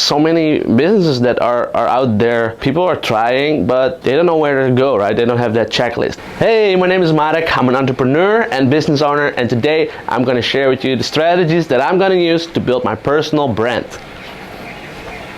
so many businesses that are out there. People are trying, but they don't know where to go, right? They don't have that checklist. Hey, my name is Marek. I'm an entrepreneur and business owner, and today I'm going to share with you the strategies that I'm going to use to build my personal brand.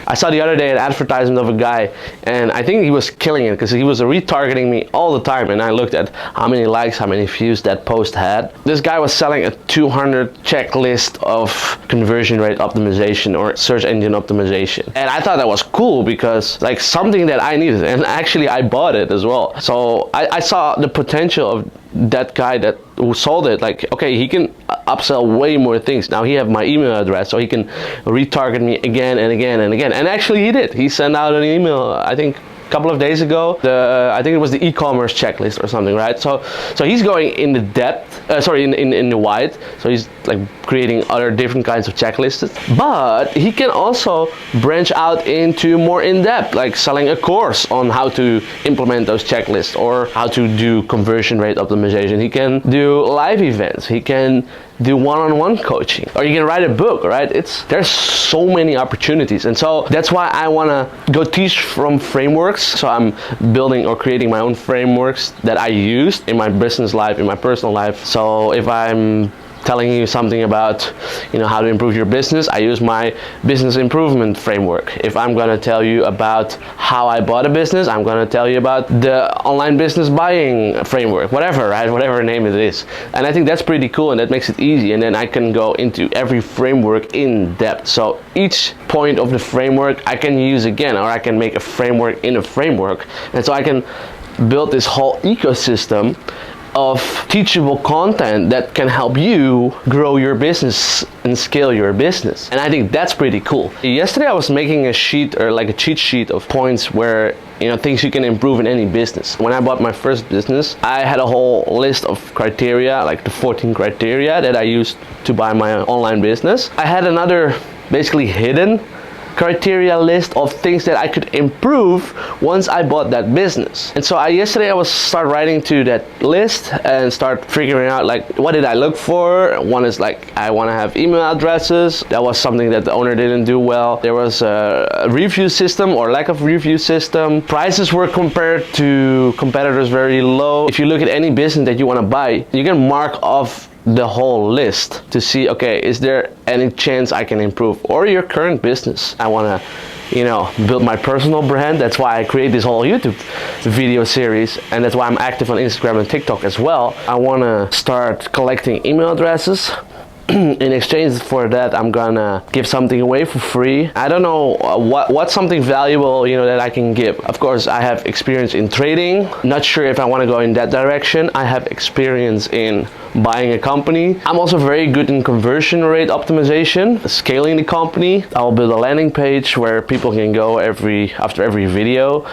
I saw the other day an advertisement of a guy, and I think he was killing it because he was retargeting me all the time, and I looked at how many likes, how many views that post had. This guy was selling a 200 checklist of conversion rate optimization or search engine optimization, and I thought that was cool because like something that I needed, and actually I bought it as well. So I saw the potential of that guy who sold it. Like, okay, he can upsell way more things. Now he have my email address, so he can retarget me again and again and again. And actually he did. He sent out an email, I think a couple of days ago. I think it was the e-commerce checklist or something, right? So he's going in the depth, in the wide. So he's like creating other different kinds of checklists. But he can also branch out into more in-depth, like selling a course on how to implement those checklists or how to do conversion rate optimization. He can do live events. He can do one-on-one coaching, or you can write a book, right? There's so many opportunities, and so that's why I want to go teach from frameworks. So I'm building or creating my own frameworks that I use in my business life, in my personal life. So if I'm telling you something about, how to improve your business, I use my business improvement framework. If I'm going to tell you about how I bought a business, I'm going to tell you about the online business buying framework, whatever, right? Whatever name it is. And I think that's pretty cool, and that makes it easy. And then I can go into every framework in depth. So each point of the framework I can use again, or I can make a framework in a framework. And so I can build this whole ecosystem of teachable content that can help you grow your business and scale your business. And I think that's pretty cool. Yesterday I was making a sheet, or like a cheat sheet of points where things you can improve in any business. When I bought my first business, I had a whole list of criteria, like the 14 criteria that I used to buy my online business. I had another basically hidden criteria list of things that I could improve once I bought that business. And so yesterday I was start writing to that list and start figuring out like, what did I look for? One is like, I want to have email addresses. That was something that the owner didn't do well. There was a review system or lack of review system. Prices were compared to competitors very low. If you look at any business that you want to buy, you can mark off the whole list to see, okay, is there any chance I can improve? Or your current business. I want to build my personal brand. That's why I create this whole YouTube video series, and that's why I'm active on Instagram and TikTok as well. I want to start collecting email addresses. In exchange for that, I'm gonna give something away for free. I don't know what's something valuable that I can give. Of course, I have experience in trading. Not sure if I want to go in that direction. I have experience in buying a company. I'm also very good in conversion rate optimization, scaling the company. I'll build a landing page where people can go after every video,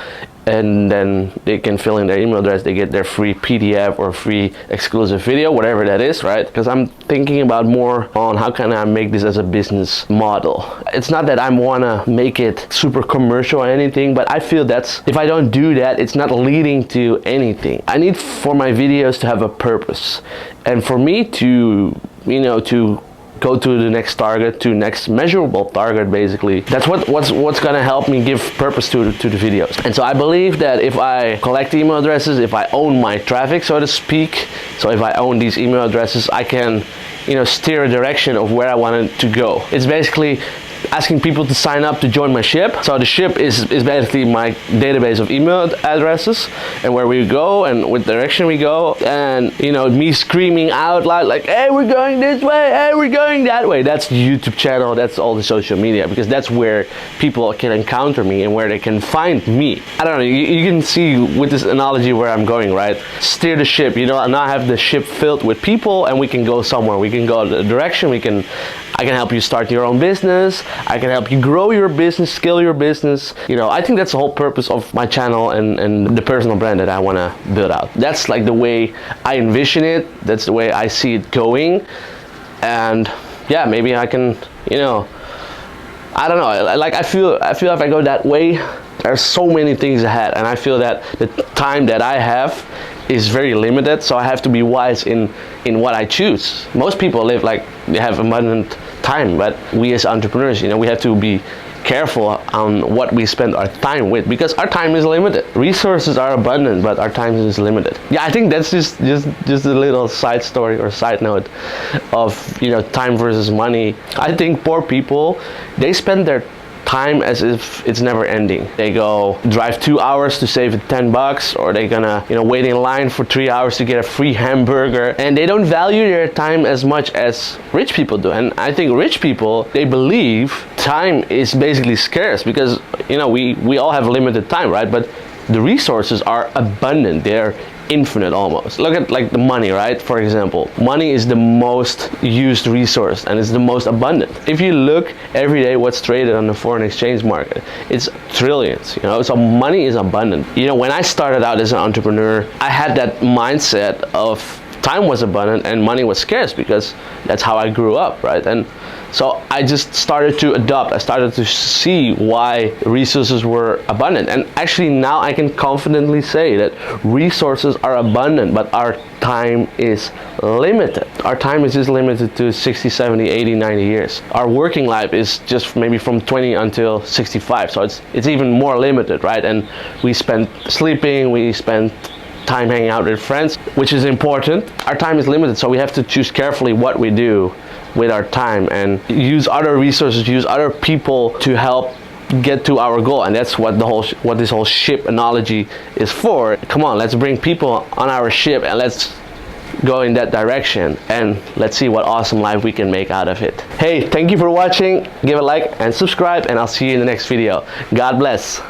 and then they can fill in their email address. They get their free PDF or free exclusive video, whatever that is, right? Because I'm thinking about more on how can I make this as a business model. It's not that I want to make it super commercial or anything, but I feel that's, if I don't do that, it's not leading to anything. I need for my videos to have a purpose, and for me to go to the next target, to next measurable target, basically. That's what's gonna help me give purpose to the videos. And so I believe that if I collect email addresses, if I own my traffic, so to speak, so if I own these email addresses, I can steer a direction of where I want it to go. It's basically asking people to sign up to join my ship. So the ship is basically my database of email addresses and where we go and what direction we go, and me screaming out loud like, hey, we're going this way, hey, we're going that way. That's the YouTube channel, that's all the social media, because that's where people can encounter me and where they can find me. I don't know, you can see with this analogy where I'm going, right? Steer the ship, and I have the ship filled with people, and we can go somewhere. We can go the direction, I can help you start your own business. I can help you grow your business, scale your business. I think that's the whole purpose of my channel and the personal brand that I want to build out. That's like the way I envision it. That's the way I see it going. And yeah, maybe I can, I don't know. Like I feel if I go that way, there's so many things ahead, and I feel that the time that I have is very limited, so I have to be wise in what I choose. Most people live like they have abundant time, but we as entrepreneurs, we have to be careful on what we spend our time with, because our time is limited. Resources are abundant, but our time is limited. Yeah, I think that's just a little side story or side note of, you know, time versus money. I think poor people, they spend their time as if it's never ending. They go drive 2 hours to save $10, or they're gonna, you know, wait in line for 3 hours to get a free hamburger, and they don't value their time as much as rich people do. And I think rich people, they believe time is basically scarce, because, you know, we all have limited time, right? But the resources are abundant. They're infinite almost. Look at like the money, right? For example, money is the most used resource and it's the most abundant. If you look every day what's traded on the foreign exchange market, it's trillions, you know, so money is abundant. You know, when I started out as an entrepreneur, I had that mindset of time was abundant and money was scarce, because that's how I grew up, right? And so I just started to adopt. I started to see why resources were abundant. And actually now I can confidently say that resources are abundant, but our time is limited. Our time is just limited to 60, 70, 80, 90 years. Our working life is just maybe from 20 until 65. So it's even more limited, right? And we spend sleeping, we spend time hanging out with friends, which is important. Our time is limited, so we have to choose carefully what we do with our time and use other resources, use other people to help get to our goal. And that's what what this whole ship analogy is for. Come on, let's bring people on our ship and let's go in that direction, and let's see what awesome life we can make out of it. Hey, thank you for watching. Give a like and subscribe, and I'll see you in the next video. God bless.